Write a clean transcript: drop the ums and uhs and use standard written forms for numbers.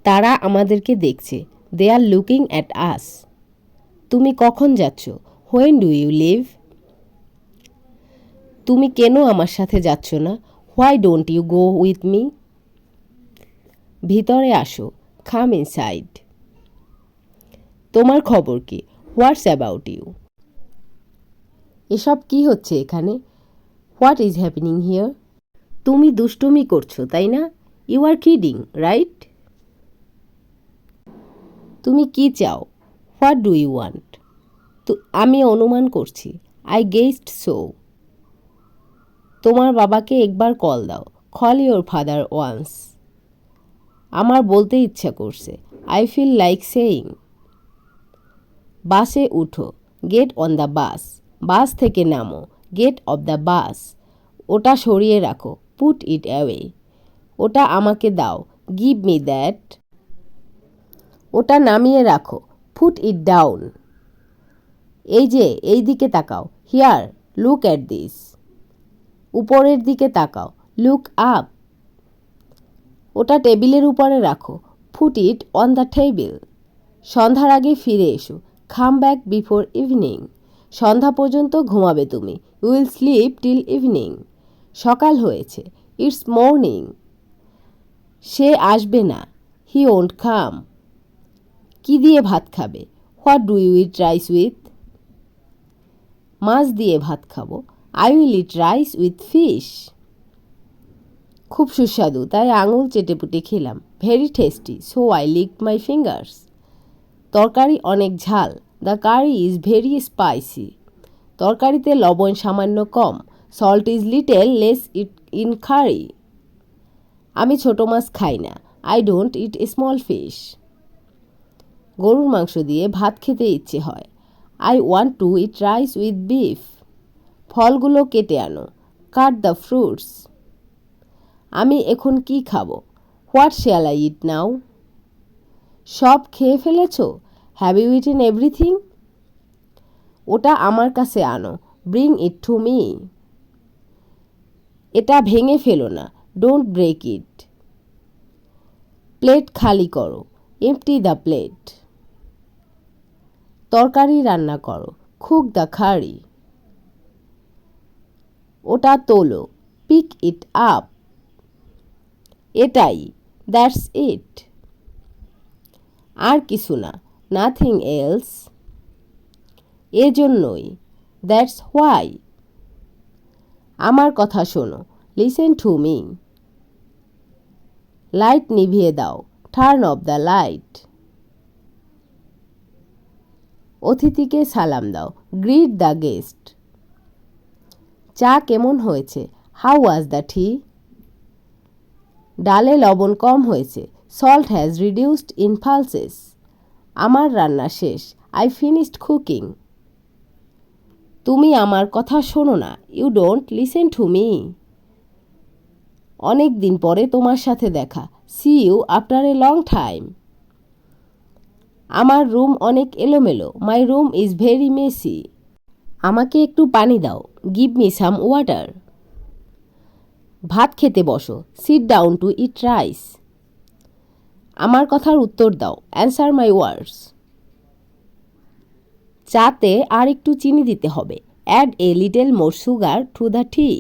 তারা আমাদেরকে দেখছে। They are looking at us. তুমি কখন যাচ্ছ? When do you leave? তুমি কেন আমার সাথে যাচ্ছ না? Why don't you go with me? ভিতরে আসো। Come inside. তোমার খবর কি? What's about you? এসব কি হচ্ছে এখানে? What is happening here? তুমি দুষ্টুমি করছো, তাই না? You are kidding, right? তুমি কি চাও? What do you want? তো আমি অনুমান করছি। I guessed so. তোমার বাবাকে একবার কল দাও। Call your father once. আমার বলতে ইচ্ছা করছে। I feel like saying. বাসে উঠো। Get on the bus. Bus থেকে নামো। Get off the bus. ওটা সরিয়ে রাখো। Put it away. ওটা আমাকে দাও। Give me that. ওটা নামিয়ে রাখো। Put it down. এই যে, এই দিকে তাকাও। Here, look at this. উপরের দিকে তাকাও। Look up. ওটা টেবিলের উপরে রাখো। Put it on the table. সন্ধ্যার আগে ফিরে এসো। Come back before evening. সন্ধ্যা পর্যন্ত ঘুমাবে তুমি। Will sleep till evening. সকাল হয়েছে। It's morning. সে আসবে না। He won't come. কি দিয়ে ভাত খাবে? What do you eat rice with? মাছ দিয়ে ভাত খাবো। I will eat rice with fish. খুব সুস্বাদু, তাই আঙুল চেটেপুটে খেলাম। Very tasty, so I licked my fingers. তরকারি অনেক ঝাল। The curry is very spicy. তরকারিতে লবণ সামান্য কম। Salt is little less in curry. আমি ছোট মাছ খাই না। I don't eat small fish. গরুর মাংস দিয়ে ভাত খেতে ইচ্ছে হয়। I want to eat rice with beef. ফলগুলো কেটে আনো। Cut the fruits. আমি এখন কি খাবো? What shall I eat now? সব খেয়ে ফেলেছ? Have you eaten everything? ওটা আমার কাছে আনো। Bring it to me. এটা ভেঙে ফেলো না। Don't break it. প্লেট খালি করো। Empty the plate. তরকারি রান্না করো। Cook the curry. ওটা তোলো। Pick it up. এটাই, দ্যাটস ইট। আর কিছু না। Nothing else. এজন্যই, দ্যাটস হোয়াই। আমার কথা শোনো। Listen to me. লাইট নিভিয়ে দাও। Turn off the light. অতিথিকে সালাম দাও। Greet the guest. চা কেমন হয়েছে? How was the tea? ডালে লবণ কম হয়েছে। Salt has reduced in pulses. আমার রান্না শেষ। I finished cooking. তুমি আমার কথা শোনো না। You don't listen to me. অনেক দিন পরে তোমার সাথে দেখা। See you after a long time. আমার রুম অনেক এলোমেলো। My room is very messy. আমাকে একটু পানি দাও। Give me some water. ভাত খেতে বসো। Sit down to eat rice. আমার কথার উত্তর দাও। Answer my words. চাতে আর একটু চিনি দিতে হবে। Add a little more sugar to the T.